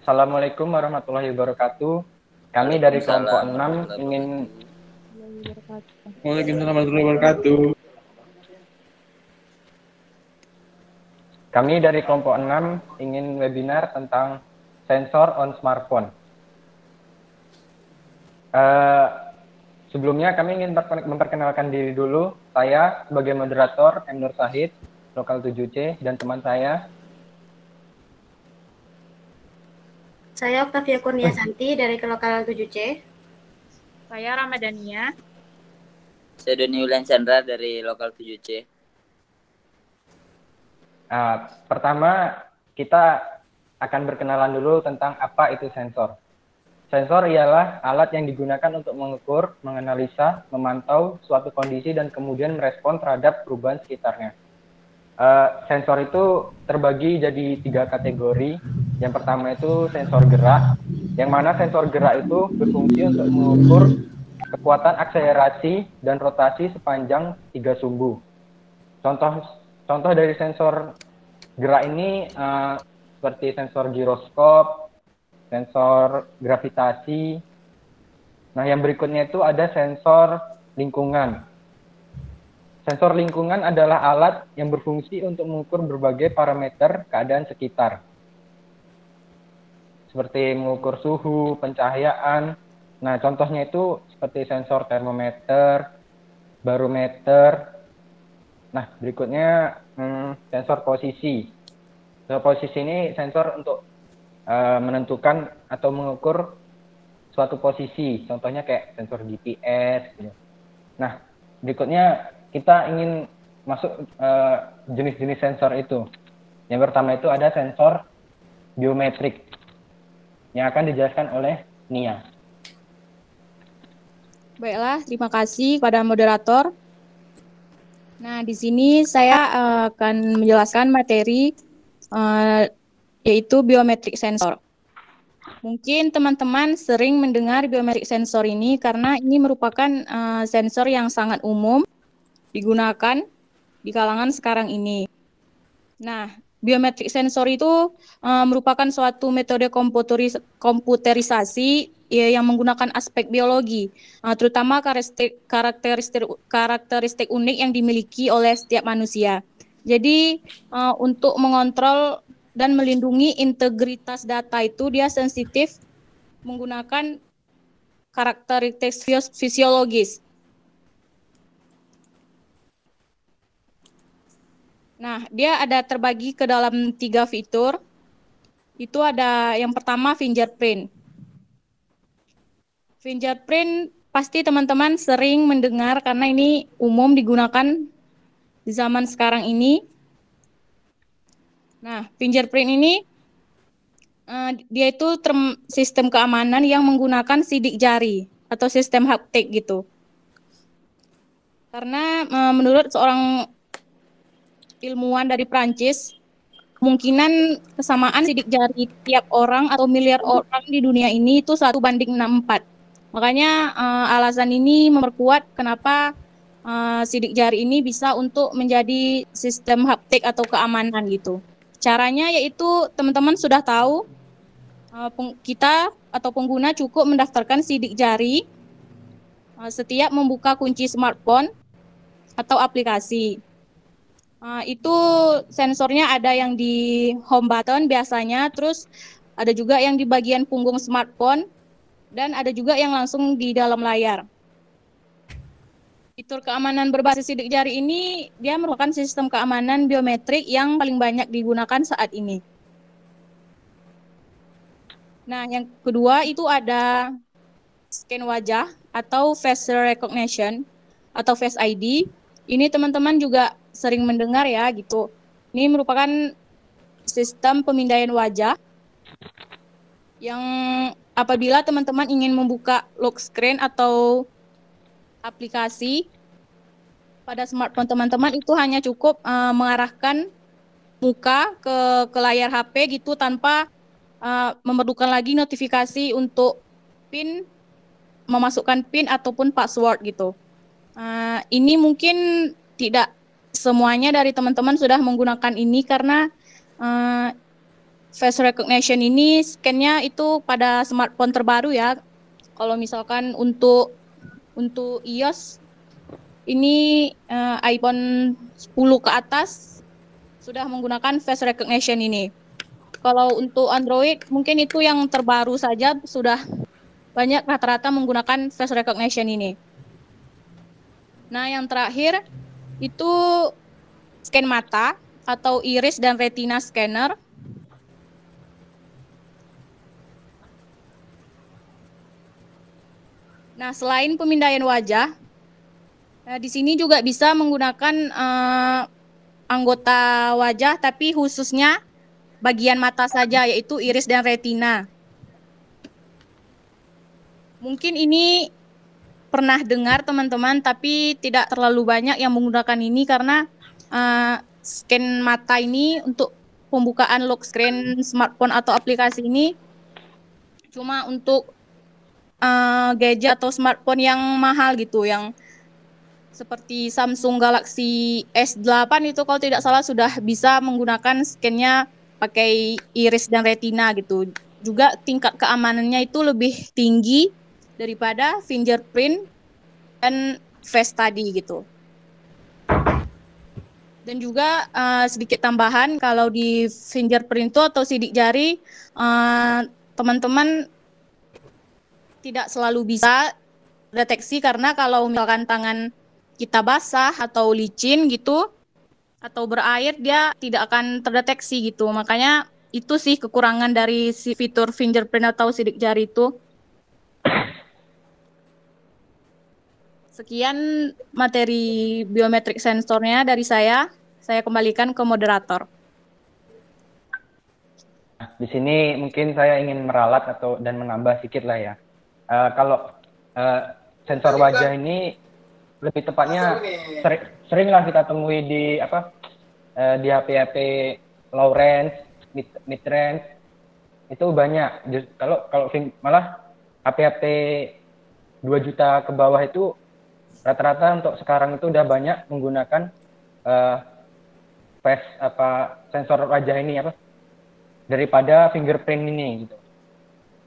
Assalamualaikum warahmatullahi wabarakatuh. Kami dari kelompok Waalaikumsalam 6 warahmatullahi ingin wabarakatuh. Waalaikumsalam warahmatullahi wabarakatuh. kami dari kelompok 6 ingin webinar tentang sensor on smartphone. Sebelumnya kami ingin memperkenalkan diri dulu. Saya sebagai moderator M. Nur Sahid, Lokal 7C, dan teman saya. Saya Octavia Kurnia Santi dari Lokal 7C. Saya Ramadhania. Saya Doni Yulian Chandra dari Lokal 7C. Pertama, kita akan berkenalan dulu tentang apa itu sensor. Sensor ialah alat yang digunakan untuk mengukur, menganalisa, memantau suatu kondisi dan kemudian merespon terhadap perubahan sekitarnya. Sensor itu terbagi jadi 3 kategori. Yang pertama itu sensor gerak, yang mana sensor gerak itu berfungsi untuk mengukur kekuatan akselerasi dan rotasi sepanjang 3 sumbu. Contoh dari sensor gerak ini seperti sensor giroskop, sensor gravitasi. Nah, yang berikutnya itu ada sensor lingkungan. Sensor lingkungan adalah alat yang berfungsi untuk mengukur berbagai parameter keadaan sekitar. Seperti mengukur suhu, pencahayaan. Nah, contohnya itu seperti sensor termometer, barometer. Nah, berikutnya sensor posisi. Sensor posisi ini sensor untuk menentukan atau mengukur suatu posisi, contohnya kayak sensor GPS gitu. Nah, berikutnya kita ingin masuk jenis-jenis sensor itu. Yang pertama itu ada sensor biometrik yang akan dijelaskan oleh Nia. Baiklah, terima kasih kepada moderator. Nah, di sini saya akan menjelaskan materi yaitu biometrik sensor. Mungkin teman-teman sering mendengar biometrik sensor ini karena ini merupakan sensor yang sangat umum digunakan di kalangan sekarang ini. Nah, biometrik sensor itu merupakan suatu metode komputerisasi yang menggunakan aspek biologi, terutama karakteristik unik yang dimiliki oleh setiap manusia. Jadi, untuk mengontrol dan melindungi integritas data itu dia sensitif menggunakan karakteristik fisiologis. Nah, dia ada terbagi ke dalam 3 fitur. Itu ada yang pertama fingerprint. Fingerprint pasti teman-teman sering mendengar karena ini umum digunakan di zaman sekarang ini. Nah, fingerprint ini dia itu sistem keamanan yang menggunakan sidik jari atau sistem haptik gitu. Karena menurut seorang ilmuwan dari Prancis, kemungkinan kesamaan sidik jari tiap orang atau miliar orang di dunia ini itu 1:64. Makanya alasan ini memperkuat kenapa sidik jari ini bisa untuk menjadi sistem haptik atau keamanan gitu. Caranya yaitu teman-teman sudah tahu kita atau pengguna cukup mendaftarkan sidik jari setiap membuka kunci smartphone atau aplikasi. Itu sensornya ada yang di home button biasanya, terus ada juga yang di bagian punggung smartphone, dan ada juga yang langsung di dalam layar. Fitur keamanan berbasis sidik jari ini, dia merupakan sistem keamanan biometrik yang paling banyak digunakan saat ini. Nah, yang kedua itu ada scan wajah atau face recognition atau face ID. Ini teman-teman juga sering mendengar ya gitu. Ini merupakan sistem pemindaian wajah yang apabila teman-teman ingin membuka lock screen atau aplikasi pada smartphone teman-teman itu hanya cukup mengarahkan muka ke layar HP gitu tanpa memerlukan lagi notifikasi untuk PIN, memasukkan PIN ataupun password gitu. Ini mungkin tidak semuanya dari teman-teman sudah menggunakan ini karena face recognition ini scan-nya itu pada smartphone terbaru ya. Kalau misalkan untuk iOS ini iPhone 10 ke atas sudah menggunakan face recognition ini. Kalau untuk Android mungkin itu yang terbaru saja sudah banyak rata-rata menggunakan face recognition ini. Nah, yang terakhir itu scan mata atau iris dan retina scanner. Nah, selain pemindaian wajah, di sini juga bisa menggunakan anggota wajah, tapi khususnya bagian mata saja, yaitu iris dan retina. Mungkin ini pernah dengar teman-teman, tapi tidak terlalu banyak yang menggunakan ini karena scan mata ini untuk pembukaan lock screen smartphone atau aplikasi ini cuma untuk gadget atau smartphone yang mahal gitu, yang seperti Samsung Galaxy S8 itu kalau tidak salah sudah bisa menggunakan scan-nya pakai iris dan retina gitu. Juga tingkat keamanannya itu lebih tinggi daripada fingerprint dan face tadi gitu. Dan juga sedikit tambahan, kalau di fingerprint itu atau sidik jari, teman-teman tidak selalu bisa deteksi karena kalau misalkan tangan kita basah atau licin gitu atau berair, dia tidak akan terdeteksi gitu. Makanya itu sih kekurangan dari si fitur fingerprint atau sidik jari itu. Sekian materi biometrik sensornya dari saya. Saya kembalikan ke moderator. Di sini mungkin saya ingin meralat dan menambah sedikit lah ya. Kalau sensor wajah ini lebih tepatnya seringlah kita temui di di HP-HP low range, mid range itu banyak. Kalau malah HP-HP 2 juta ke bawah itu rata-rata untuk sekarang itu udah banyak menggunakan face sensor wajah ini daripada fingerprint ini gitu.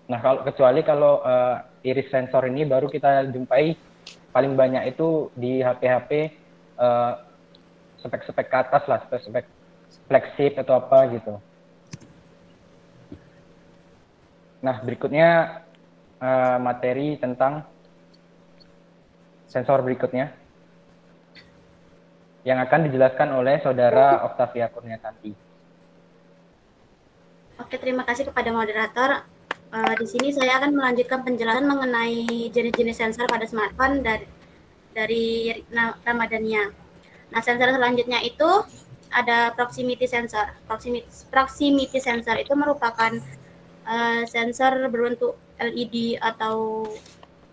Nah, kecuali kalau iris sensor ini baru kita jumpai paling banyak itu di HP-HP spek-spek ke atas lah, spek flagship atau apa gitu. Nah, berikutnya materi tentang sensor berikutnya yang akan dijelaskan oleh Saudara Octavia Kurniasanti. Oke, terima kasih kepada moderator. Di sini saya akan melanjutkan penjelasan mengenai jenis-jenis sensor pada smartphone dari Ramadhania. Nah, sensor selanjutnya itu ada proximity sensor. Proximity sensor itu merupakan sensor berbentuk LED atau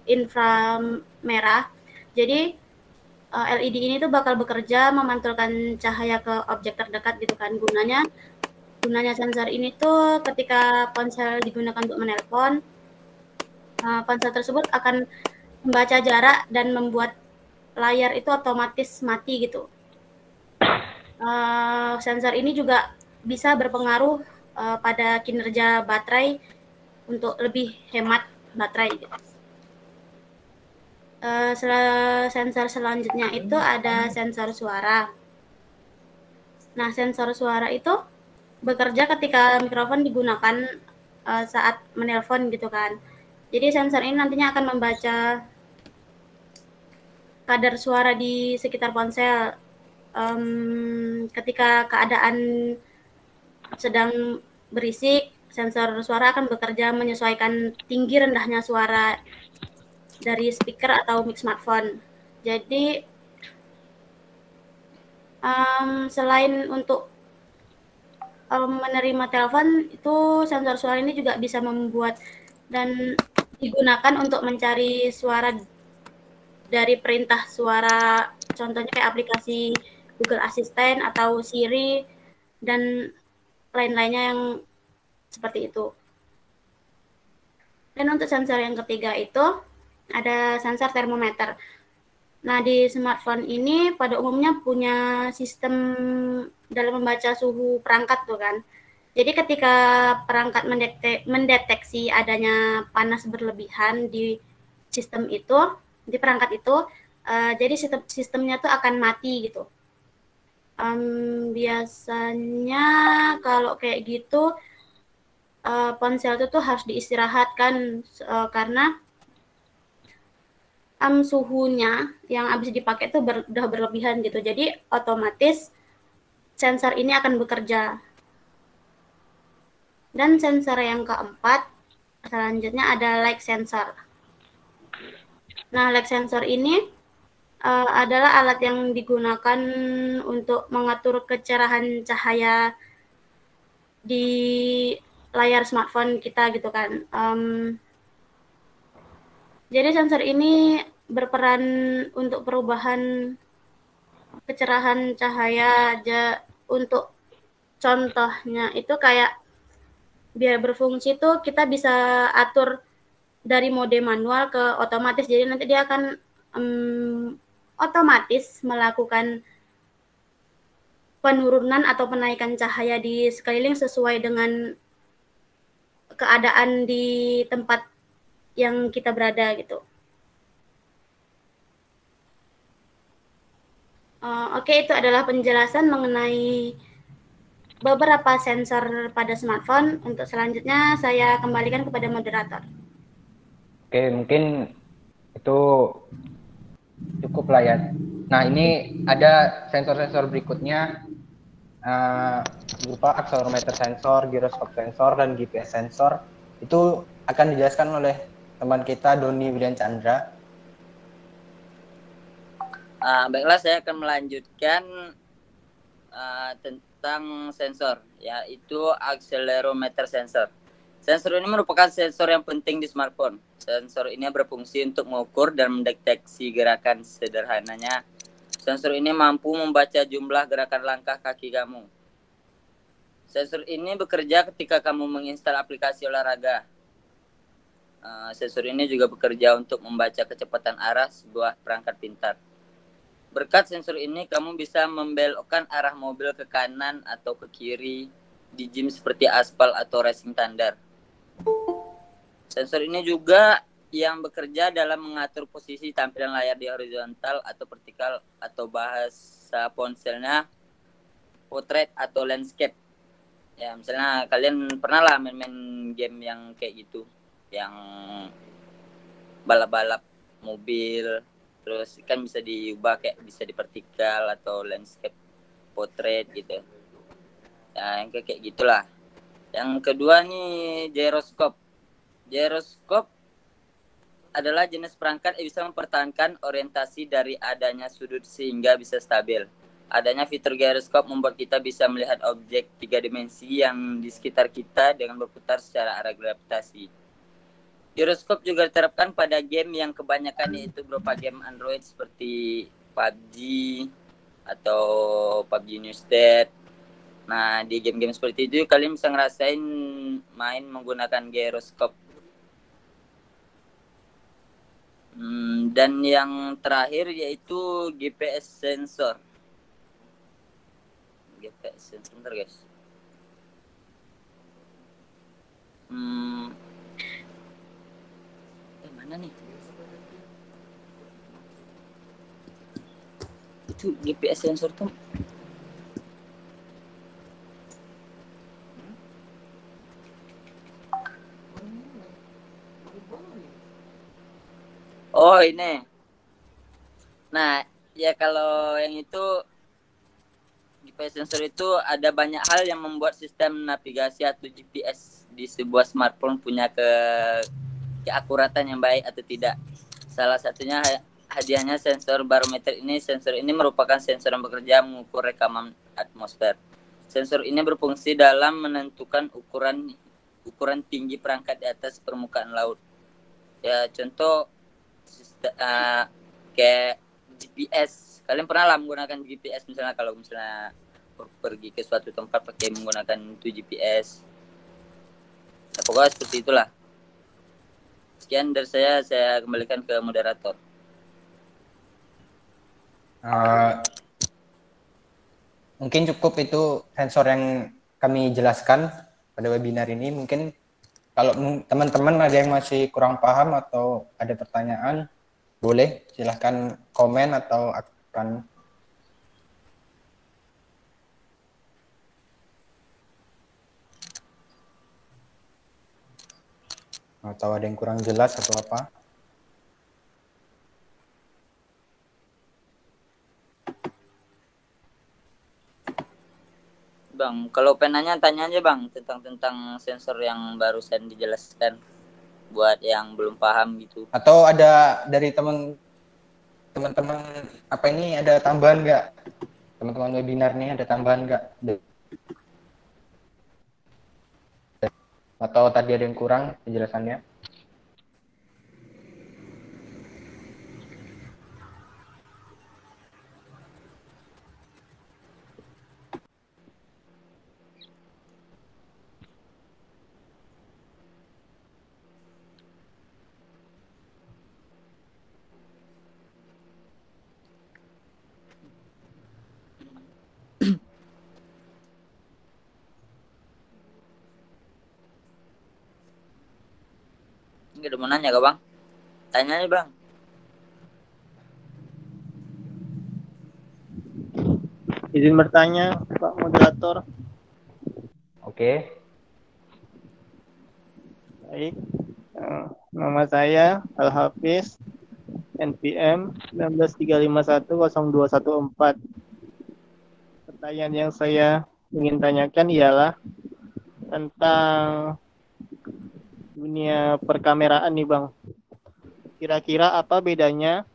inframerah. Jadi LED ini tuh bakal bekerja memantulkan cahaya ke objek terdekat gitu kan. Gunanya sensor ini tuh ketika ponsel digunakan untuk menelpon, ponsel tersebut akan membaca jarak dan membuat layar itu otomatis mati gitu. Sensor ini juga bisa berpengaruh pada kinerja baterai untuk lebih hemat baterai gitu. Sensor selanjutnya itu ada sensor suara. Nah, sensor suara itu bekerja ketika mikrofon digunakan saat menelpon gitu kan. Jadi sensor ini nantinya akan membaca kadar suara di sekitar ponsel. Ketika keadaan sedang berisik, sensor suara akan bekerja menyesuaikan tinggi rendahnya suara dari speaker atau mic smartphone. Jadi selain untuk menerima telepon, itu sensor suara ini juga bisa membuat dan digunakan untuk mencari suara dari perintah suara, contohnya kayak aplikasi Google Assistant atau Siri dan lain-lainnya yang seperti itu. Dan untuk sensor yang ketiga itu ada sensor termometer. Nah, di smartphone ini pada umumnya punya sistem dalam membaca suhu perangkat tuh kan. Jadi ketika perangkat mendeteksi adanya panas berlebihan di sistem itu, di perangkat itu, jadi sistemnya tuh akan mati gitu. Biasanya kalau kayak gitu ponsel itu tuh harus diistirahatkan karena suhunya yang habis dipakai itu udah berlebihan gitu. Jadi otomatis sensor ini akan bekerja. Dan sensor yang keempat selanjutnya ada light sensor. Nah, light sensor ini adalah alat yang digunakan untuk mengatur kecerahan cahaya di layar smartphone kita gitu kan. Jadi sensor ini berperan untuk perubahan kecerahan cahaya untuk contohnya itu kayak biar berfungsi tuh kita bisa atur dari mode manual ke otomatis. Jadi nanti dia akan otomatis melakukan penurunan atau penaikan cahaya di sekeliling sesuai dengan keadaan di tempat yang kita berada gitu. Oke, itu adalah penjelasan mengenai beberapa sensor pada smartphone. Untuk selanjutnya saya kembalikan kepada moderator. Oke, mungkin itu cukup lah ya. Nah, ini ada sensor-sensor berikutnya berupa akselerometer sensor, giroskop sensor, dan GPS sensor. Itu akan dijelaskan oleh teman kita Doni William Chandra. Baiklah, saya akan melanjutkan tentang sensor, yaitu akselerometer sensor. Sensor ini merupakan sensor yang penting di smartphone. Sensor ini berfungsi untuk mengukur dan mendeteksi gerakan. Sederhananya, sensor ini mampu membaca jumlah gerakan langkah kaki kamu. Sensor ini bekerja ketika kamu menginstal aplikasi olahraga. Sensor ini juga bekerja untuk membaca kecepatan arah sebuah perangkat pintar. Berkat sensor ini, kamu bisa membelokkan arah mobil ke kanan atau ke kiri di gym seperti aspal atau racing standar. Sensor ini juga yang bekerja dalam mengatur posisi tampilan layar di horizontal atau vertikal, atau bahasa ponselnya portrait atau landscape. Ya, misalnya kalian pernah lah main-main game yang kayak gitu, yang balap-balap mobil. Terus kan bisa diubah kayak bisa di vertikal atau landscape portrait gitu. Ya, yang kayak gitulah. Yang kedua nih gyroskop. Gyroskop adalah jenis perangkat yang bisa mempertahankan orientasi dari adanya sudut sehingga bisa stabil. Adanya fitur gyroskop membuat kita bisa melihat objek 3 dimensi yang di sekitar kita dengan berputar secara arah gravitasi. Gyroskop juga diterapkan pada game yang kebanyakan yaitu berupa game Android seperti PUBG atau PUBG New State. Nah, di game-game seperti itu kalian bisa ngerasain main menggunakan gyroskop. Dan yang terakhir yaitu GPS sensor. GPS sensor, bentar guys. Mana nih? Itu GPS sensor tuh. Oh, ini. Nah, ya kalau yang itu GPS sensor itu ada banyak hal yang membuat sistem navigasi atau GPS di sebuah smartphone punya keakuratan yang baik atau tidak. Salah satunya hadiahnya sensor barometer ini. Sensor ini merupakan sensor yang bekerja mengukur rekaman atmosfer. Sensor ini berfungsi dalam menentukan ukuran tinggi perangkat di atas permukaan laut. Ya, contoh kayak GPS. Kalian pernah lah menggunakan GPS misalnya kalau misalnya pergi ke suatu tempat pakai menggunakan itu GPS. Nah, pokoknya seperti itulah. Sekian dari saya kembalikan ke moderator. Mungkin cukup itu sensor yang kami jelaskan pada webinar ini. Mungkin kalau teman-teman ada yang masih kurang paham atau ada pertanyaan, boleh silahkan komen atau ada yang kurang jelas atau apa. Bang, kalau penanya tanya aja Bang tentang sensor yang barusan dijelaskan buat yang belum paham gitu. Atau ada dari teman-teman apa ini ada tambahan nggak? Teman-teman webinar nih ada tambahan nggak? Atau tadi ada yang kurang penjelasannya? Nggak ada mau nanya gak Bang? Tanya aja Bang. Izin bertanya, Pak Moderator. Oke. Baik. Nama saya Al-Hafiz, NPM 1935102114. Pertanyaan yang saya ingin tanyakan ialah tentang dunia perkameraan nih Bang. Kira-kira apa bedanya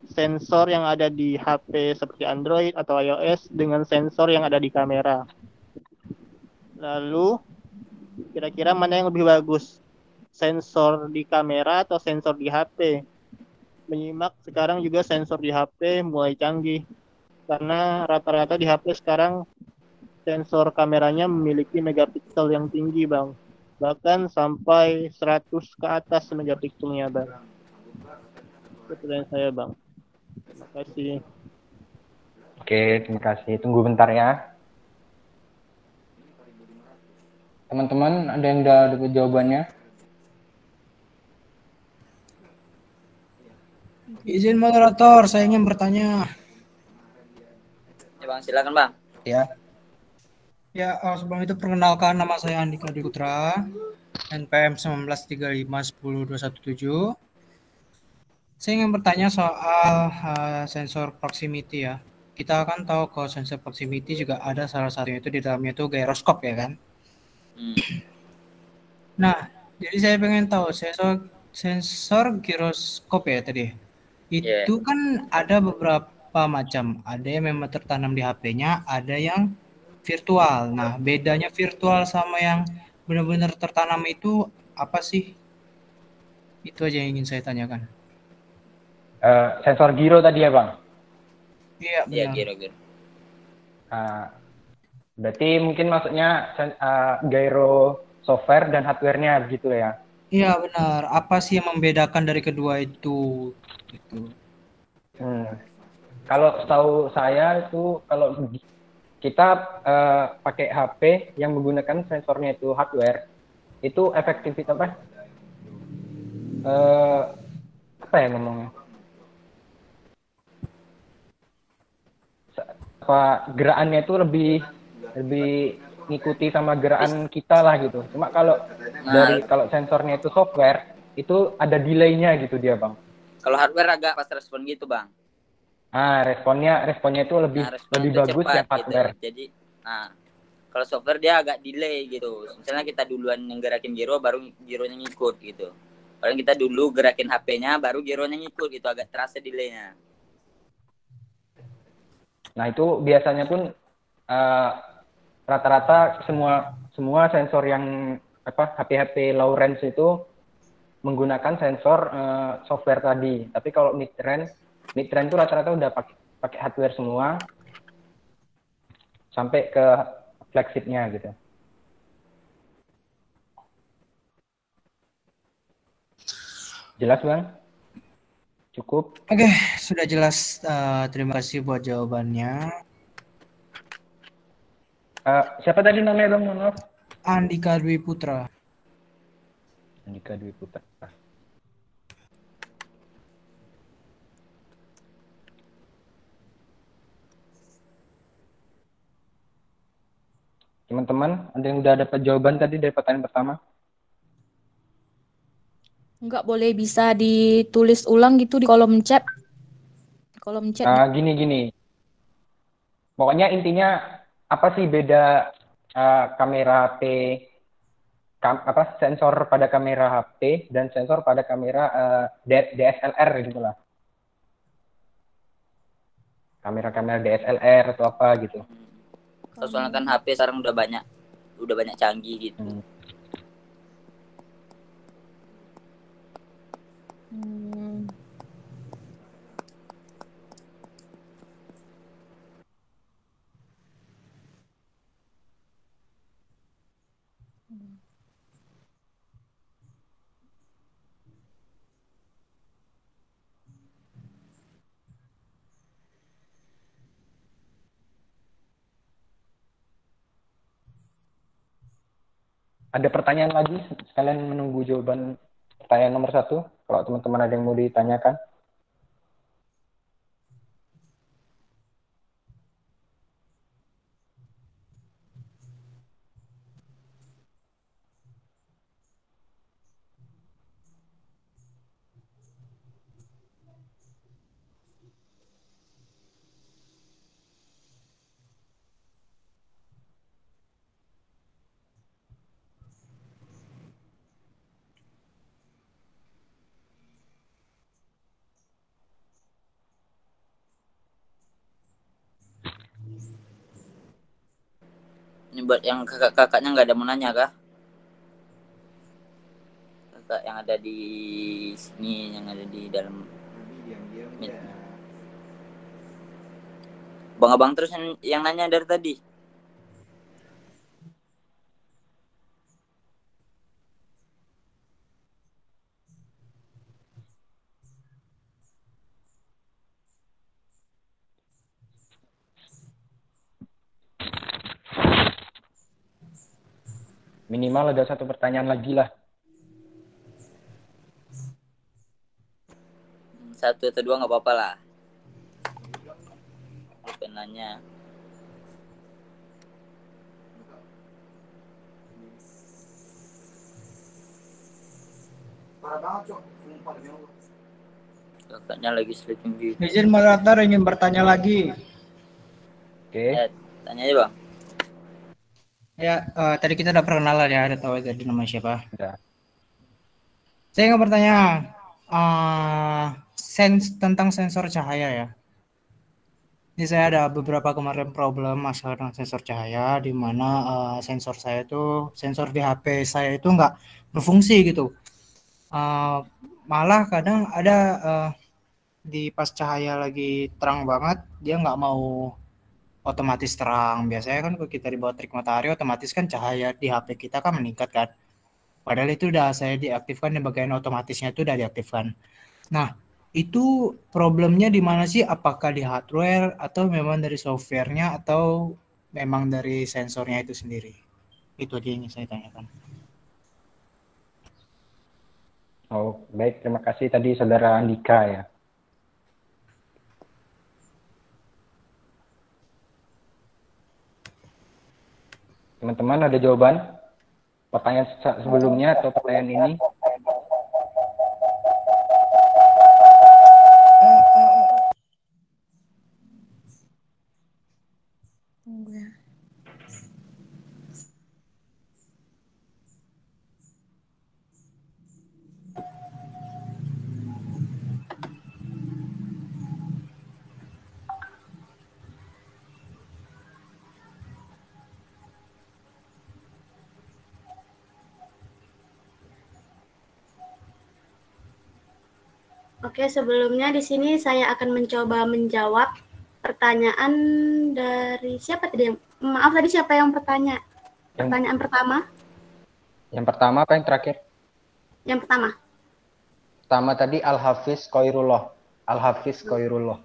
sensor yang ada di HP seperti Android atau iOS dengan sensor yang ada di kamera? Lalu, kira-kira mana yang lebih bagus? Sensor di kamera atau sensor di HP? Menyimak sekarang juga sensor di HP mulai canggih. Karena rata-rata di HP sekarang sensor kameranya memiliki megapiksel yang tinggi, Bang. Bahkan sampai 100 ke atas megapikselnya, Bang. Itu pertanyaan saya, Bang. Terima kasih. Oke, terima kasih. Tunggu bentar ya. Teman-teman, ada yang udah dapat jawabannya? Izin moderator, saya ingin bertanya. Ya Bang, silakan Bang. Ya. Ya, sebelum itu perkenalkan, nama saya Andika Dwi Putra, NPM 1935102117. Saya ingin bertanya soal sensor proximity ya. Kita kan tahu kalau sensor proximity juga ada salah satunya itu di dalamnya itu gyroskop ya kan. Nah, jadi saya pengen tahu sensor gyroskop ya tadi. Itu kan ada beberapa macam. Ada yang memang tertanam di HP-nya, ada yang virtual. Nah, bedanya virtual sama yang benar-benar tertanam itu apa sih? Itu aja yang ingin saya tanyakan. Sensor gyro tadi ya, Bang? Iya, gyro. Berarti mungkin maksudnya gyro software dan hardware-nya begitu ya? Iya, benar. Apa sih yang membedakan dari kedua itu? Gitu. Kalau setahu saya itu kalau kita pakai HP yang menggunakan sensornya itu hardware, itu efektivitas apa ya ngomongnya? Gerakannya itu lebih ngikuti sama gerakan kita lah gitu. Cuma kalau kalau sensornya itu software, itu ada delay-nya gitu dia, Bang. Kalau hardware agak fast respon gitu, Bang. Responnya itu lebih bagus ya hardware. Gitu. Jadi, kalau software dia agak delay gitu. Misalnya kita duluan yang gerakin gyro, baru gyronya ngikut gitu. Kalau kita dulu gerakin HP-nya, baru gyronya ngikut gitu, agak terasa delay-nya. Nah, itu biasanya pun rata-rata semua sensor yang HP low range itu menggunakan sensor software tadi. Tapi kalau mid range itu rata-rata udah pakai hardware semua sampai ke flagship-nya gitu. Jelas, Bang? Cukup? Oke, sudah jelas. Terima kasih buat jawabannya. Siapa tadi namanya Bang? Mohon maaf. Andika Dwi Putra. Andika Dwi Putra. Teman-teman, ada yang udah dapat jawaban tadi dari pertanyaan pertama? Enggak, boleh bisa ditulis ulang gitu di kolom chat. Kolom chat. Gini. Pokoknya intinya apa sih beda kamera HP, sensor pada kamera HP dan sensor pada kamera DSLR gitu lah. Kamera-kamera DSLR atau apa gitu. Soalnya kan HP sekarang udah banyak canggih gitu. Ada pertanyaan lagi? Sekalian menunggu jawaban pertanyaan nomor 1. Kalau teman-teman ada yang mau ditanyakan. Ini buat yang kakaknya nggak ada mau nanya kah? Kakak yang ada di sini, yang ada di dalam. Bang-abang terus yang nanya dari tadi. Minimal ada 1 pertanyaan lagi lah. 1 atau 2 nggak apa-apa lah. Bukan nanya. Kakaknya lagi sleeping gitu. Izin moderator ingin bertanya lagi. Oke. Tanya aja Bang. Ya, tadi kita udah perkenalan ya, ada tahu tadi nama siapa. Udah. Saya ingin bertanya, tentang sensor cahaya ya. Ini saya ada beberapa kemarin problem masalah dengan sensor cahaya, di mana sensor di HP saya itu nggak berfungsi gitu. Malah kadang ada di pas cahaya lagi terang banget, dia nggak mau otomatis terang. Biasanya kan kalau kita di bawah terik matahari, otomatis kan cahaya di HP kita kan meningkat kan. Padahal itu udah saya diaktifkan, di bagian otomatisnya itu udah diaktifkan. Nah, itu problemnya di mana sih? Apakah di hardware atau memang dari softwarenya atau memang dari sensornya itu sendiri? Itu aja yang saya tanyakan. Oh, baik. Terima kasih tadi Saudara Andika ya. Teman-teman ada jawaban pertanyaan sebelumnya atau pertanyaan ini? Oke, sebelumnya di sini saya akan mencoba menjawab pertanyaan dari siapa tadi? Maaf, tadi siapa yang bertanya? Pertanyaan pertama? Yang pertama apa yang terakhir? Yang pertama. Pertama tadi Al-Hafiz Khairullah. Al-Hafiz Khairullah.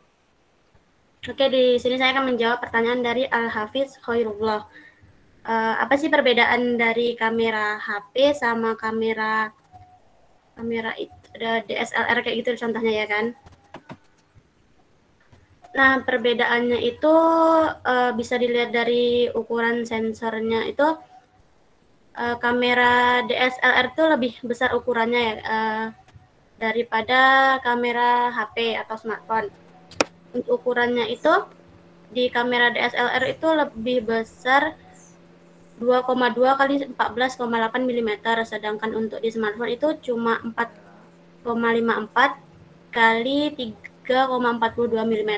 Oke, di sini saya akan menjawab pertanyaan dari Al-Hafiz Khairullah. apa sih perbedaan dari kamera HP sama kamera DSLR kayak gitu contohnya ya kan. Nah, perbedaannya itu bisa dilihat dari ukuran sensornya itu. Kamera DSLR itu lebih besar ukurannya ya daripada kamera HP atau smartphone. Untuk ukurannya itu di kamera DSLR itu lebih besar 2,2 kali 14,8 mm, sedangkan untuk di smartphone itu cuma 4,54 kali 3,42 mm.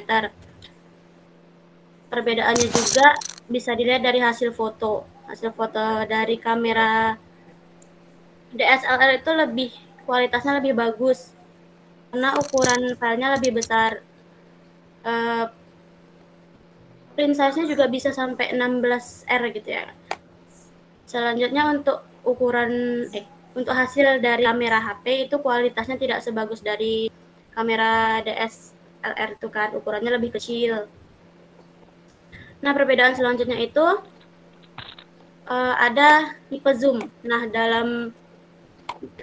Perbedaannya juga bisa dilihat dari hasil foto. Hasil foto dari kamera DSLR itu kualitasnya lebih bagus karena ukuran filenya lebih besar. Print size-nya juga bisa sampai 16R gitu ya. Selanjutnya untuk untuk hasil dari kamera HP itu kualitasnya tidak sebagus dari kamera DSLR itu kan, ukurannya lebih kecil. Nah, perbedaan selanjutnya itu ada tipe zoom. Nah, dalam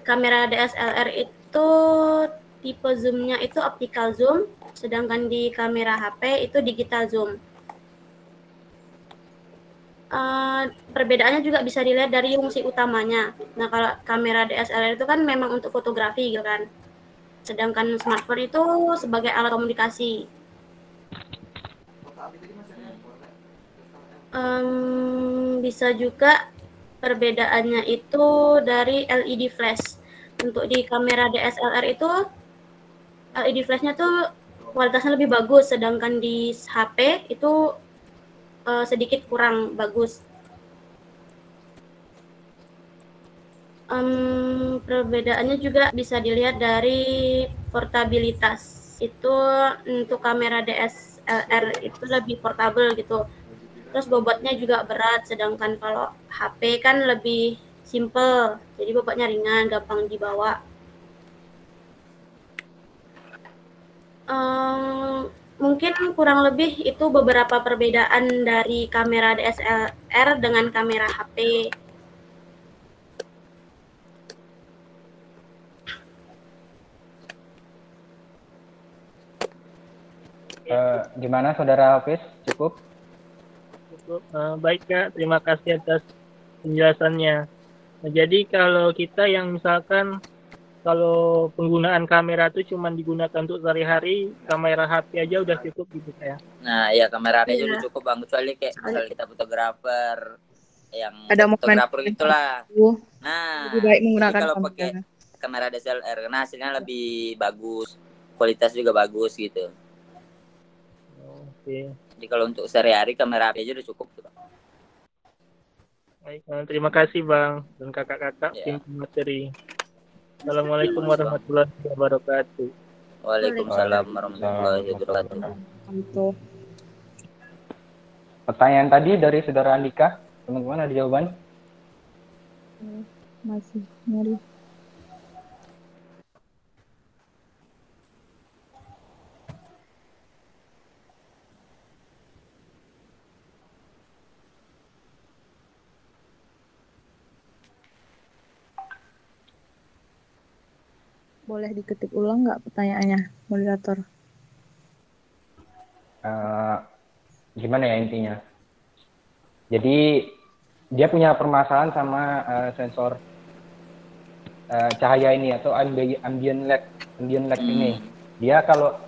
kamera DSLR itu tipe zoom-nya itu optical zoom, sedangkan di kamera HP itu digital zoom. Perbedaannya juga bisa dilihat dari fungsi utamanya. Nah, kalau kamera DSLR itu kan memang untuk fotografi gitu kan. Sedangkan smartphone itu sebagai alat komunikasi. Bisa juga perbedaannya itu dari LED flash. Untuk di kamera DSLR itu LED flashnya tuh kualitasnya lebih bagus, sedangkan di HP itu sedikit kurang bagus. Perbedaannya juga bisa dilihat dari portabilitas. Itu untuk kamera DSLR itu lebih portable gitu. Terus bobotnya juga berat, sedangkan kalau HP kan lebih simple, jadi bobotnya ringan, gampang dibawa. Mungkin kurang lebih itu beberapa perbedaan dari kamera DSLR dengan kamera HP. Gimana Saudara Hafiz? Cukup? Baik Kak, terima kasih atas penjelasannya. Nah, jadi kalau kita yang misalkan kalau penggunaan kamera itu cuma digunakan untuk sehari-hari, kamera HP aja udah cukup gitu Kak ya. Nah ya kamera HP aja udah cukup Bang, kecuali kayak misalnya kita fotografer yang ada fotografer itulah. Nah lebih baik menggunakan kalau pakai kamera DSLR karena hasilnya lebih bagus, kualitas juga bagus gitu. Oke. Jadi kalau untuk sehari-hari kamera HP aja udah cukup tuh, Bang. Baik, terima kasih Bang dan kakak-kakak tim materi. Assalamualaikum warahmatullahi wabarakatuh. Waalaikumsalam warahmatullahi wabarakatuh. Pertanyaan tadi dari Saudara Andika, teman-teman ada jawaban? Masih nyari. Boleh diketik ulang nggak pertanyaannya, moderator? Gimana ya intinya? Jadi dia punya permasalahan sama sensor cahaya ini atau ambient light ini. Dia kalau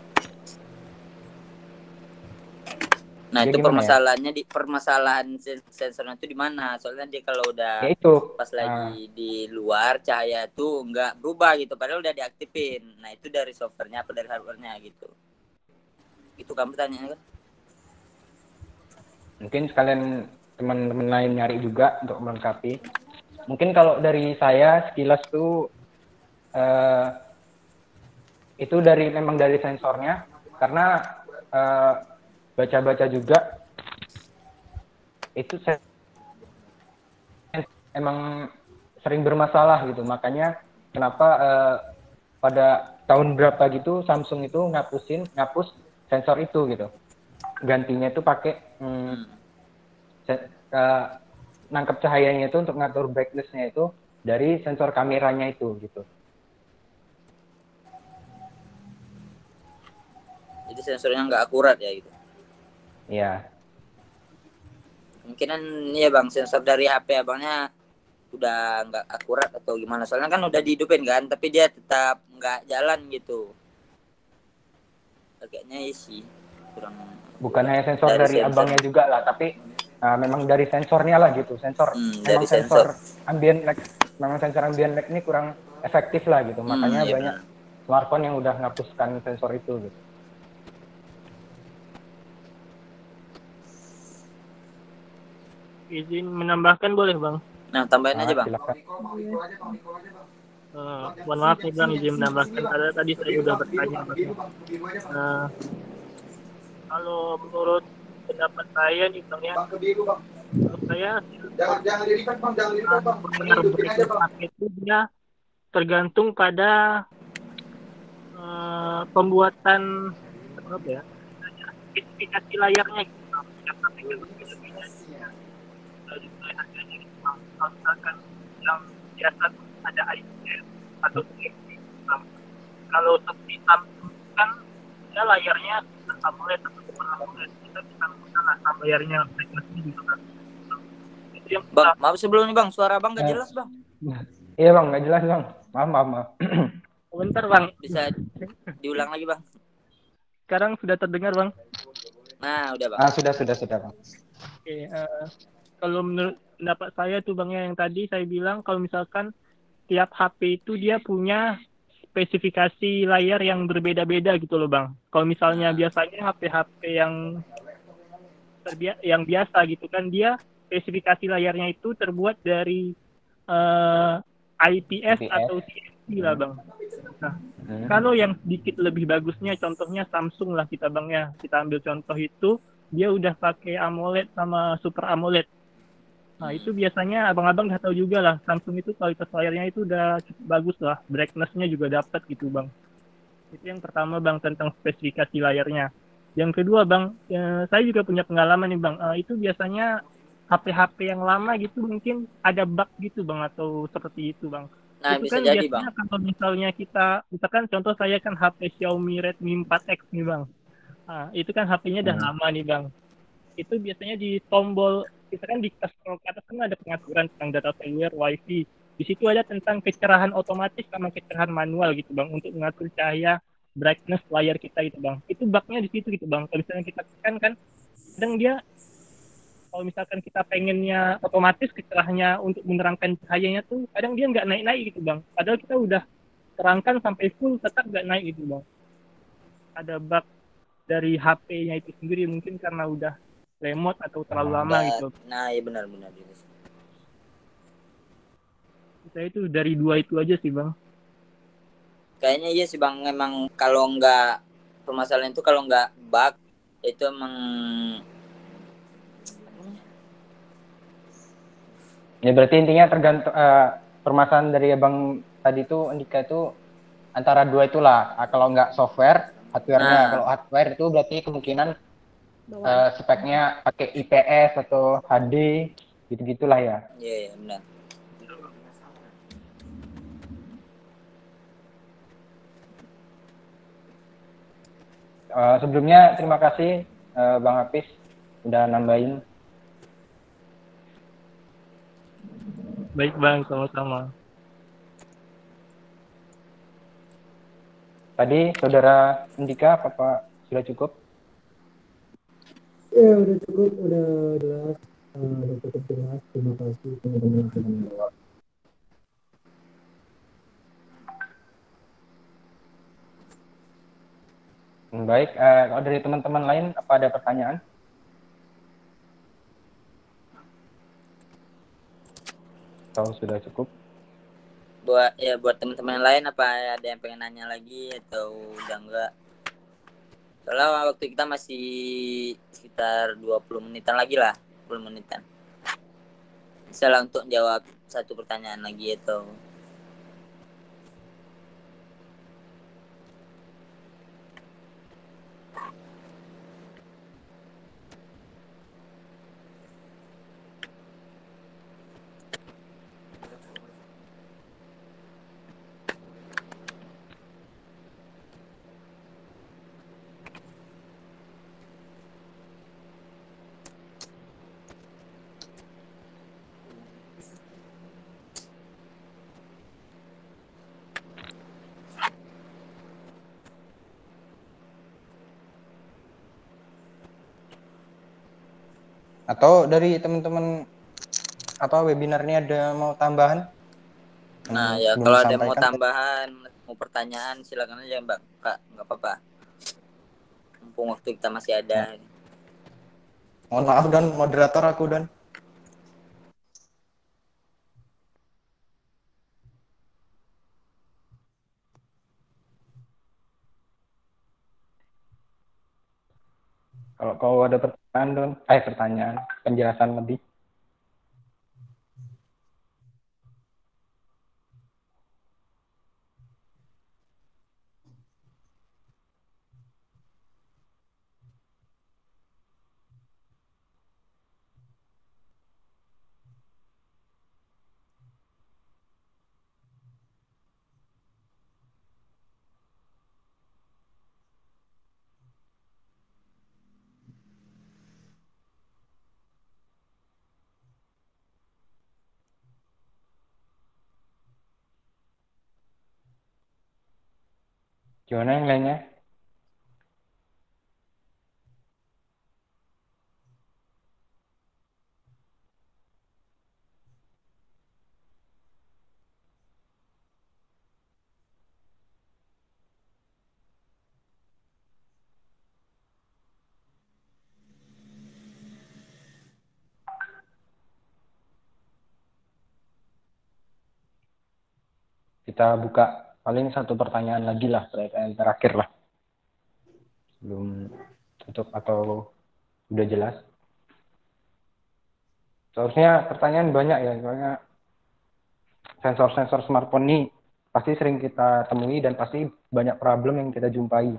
nah itu permasalahannya ya? Permasalahan sensornya itu di mana? Soalnya dia kalau udah ya itu. Pas lagi di luar cahaya tuh nggak berubah gitu, padahal udah diaktifin. Nah itu dari softwarenya apa dari hardwarenya gitu? Itu kamu tanya kan? Mungkin sekalian teman-teman lain nyari juga untuk melengkapi. Mungkin kalau dari saya sekilas tuh itu memang dari sensornya, karena baca-baca juga itu emang sering bermasalah gitu. Makanya kenapa pada tahun berapa gitu Samsung itu ngapus sensor itu gitu. Gantinya itu pakai nangkep cahayanya itu untuk ngatur brightness-nya itu dari sensor kameranya itu gitu. Jadi sensornya nggak akurat ya gitu. Iya. Kemungkinan ya bang, sensor dari HP abangnya udah nggak akurat atau gimana, soalnya kan udah dihidupin kan, tapi dia tetap nggak jalan gitu. Kayaknya sih kurang. Bukan hanya sensor dari abangnya juga lah, tapi memang dari sensornya lah gitu. Sensor memang sensor ambient light, memang sensor ambient light ini kurang efektif lah gitu. Makanya iya banyak smartphone yang udah ngapuskan sensor itu gitu. Izin menambahkan boleh bang? Nah tambahin aja bang. Mohon maaf nih bang, izin menambahkan karena tadi saya sudah bertanya bang. Kalau menurut pendapat saya nih bang ya, menurut saya itu dia tergantung pada pembuatan apa ya, spesifikasi layarnya gitu. Misalkan yang biasa ada IPS atau TFT. Kalau seperti Samsung kan ya layarnya AMOLED atau Super AMOLED, kita bisa menggunakan layarnya brightness-nya juga kan. Itu yang bang, maaf sebelumnya bang, suara bang nggak jelas bang. Iya bang, nggak jelas bang. Maaf. Bentar bang, bisa diulang lagi bang. Sekarang sudah terdengar bang? Nah udah bang. Sudah bang. Oke, kalau menurut pendapat saya tuh bang ya, yang tadi saya bilang kalau misalkan tiap HP itu dia punya spesifikasi layar yang berbeda-beda gitu loh bang. Kalau misalnya biasanya HP-HP yang biasa gitu kan, dia spesifikasi layarnya itu terbuat dari IPS atau TFT lah bang. Nah, kalau yang sedikit lebih bagusnya, contohnya Samsung lah kita bang ya, kita ambil contoh itu, dia udah pakai AMOLED sama Super AMOLED. Nah itu biasanya abang-abang udah tahu juga lah, Samsung itu kualitas layarnya itu udah cukup bagus lah, brightness-nya juga dapat gitu bang. Itu yang pertama bang, tentang spesifikasi layarnya. Yang kedua bang, saya juga punya pengalaman nih bang, itu biasanya HP-HP yang lama gitu mungkin ada bug gitu bang, atau seperti itu bang. Nah Itu bisa kan jadi biasanya bang. kalau misalnya misalkan contoh saya kan HP Xiaomi Redmi 4X nih bang. Nah, itu kan HP-nya udah lama nih bang. Itu biasanya di tombol, kita kan di scroll ke atas kan ada pengaturan tentang data seluler, wifi. Di situ ada tentang kecerahan otomatis sama kecerahan manual gitu bang, untuk mengatur cahaya, brightness layar kita gitu bang. Itu bugnya di situ gitu bang. Kalau misalnya kita tekan kan, kadang dia kalau misalkan kita pengennya otomatis kecerahannya untuk menerangkan cahayanya tuh, kadang dia nggak naik-naik gitu bang. Padahal kita udah terangkan sampai full, tetap nggak naik gitu bang. Ada bug dari HP-nya itu sendiri, mungkin karena udah remote atau terlalu lama gitu. Nah iya benar. Saya itu dari dua itu aja sih bang. Kayaknya iya sih bang, emang kalau nggak permasalahan itu, kalau nggak bug itu emang ya berarti intinya tergantung permasalahan dari abang tadi itu Andika itu antara dua itulah. Kalau nggak software, hardware-nya. Kalau hardware itu berarti kemungkinan speknya pakai IPS atau HD gitu-gitulah ya. Iya benar. Sebelumnya terima kasih Bang Hafiz udah nambahin. Baik bang, sama-sama. Tadi saudara Andika, apa sudah cukup? Ya udah cukup, udah jelas, udah cukup jelas. Terima kasih teman-teman yang sudah menjawab. Baik, kalau dari teman-teman lain apa ada pertanyaan? Atau sudah cukup? Buat teman-teman lain apa ada yang pengen nanya lagi atau udah enggak? Soalnya waktu kita masih sekitar 20 menitan lagi lah, 10 menitan. Bisa lah untuk jawab satu pertanyaan lagi atau Atau dari teman-teman apa webinarnya ada mau tambahan? Nah ya kalau ada mau tambahan, mau pertanyaan silakan aja Mbak Kak, nggak apa-apa. Mumpung waktu kita masih ada. Mohon maaf dan moderator aku dan. Kalau kau ada pertanyaan Don, penjelasan lebih. Gimana yang lainnya? Kita buka paling satu pertanyaan lagi lah, pertanyaan terakhir lah. Belum tutup atau udah jelas? Seharusnya pertanyaan banyak ya, soalnya sensor-sensor smartphone ini pasti sering kita temui dan pasti banyak problem yang kita jumpai.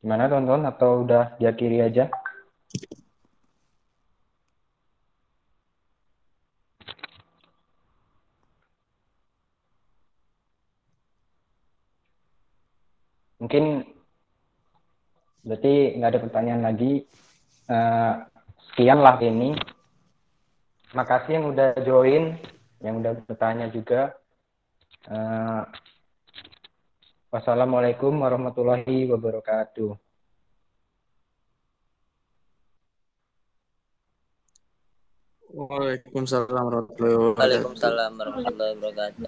Gimana teman-teman? Atau udah diakhiri aja? Mungkin berarti nggak ada pertanyaan lagi. Sekian lah ini. Makasih yang udah join, yang udah bertanya juga. Wassalamualaikum warahmatullahi wabarakatuh. Waalaikumsalam warahmatullahi wabarakatuh. Waalaikumsalam warahmatullahi wabarakatuh.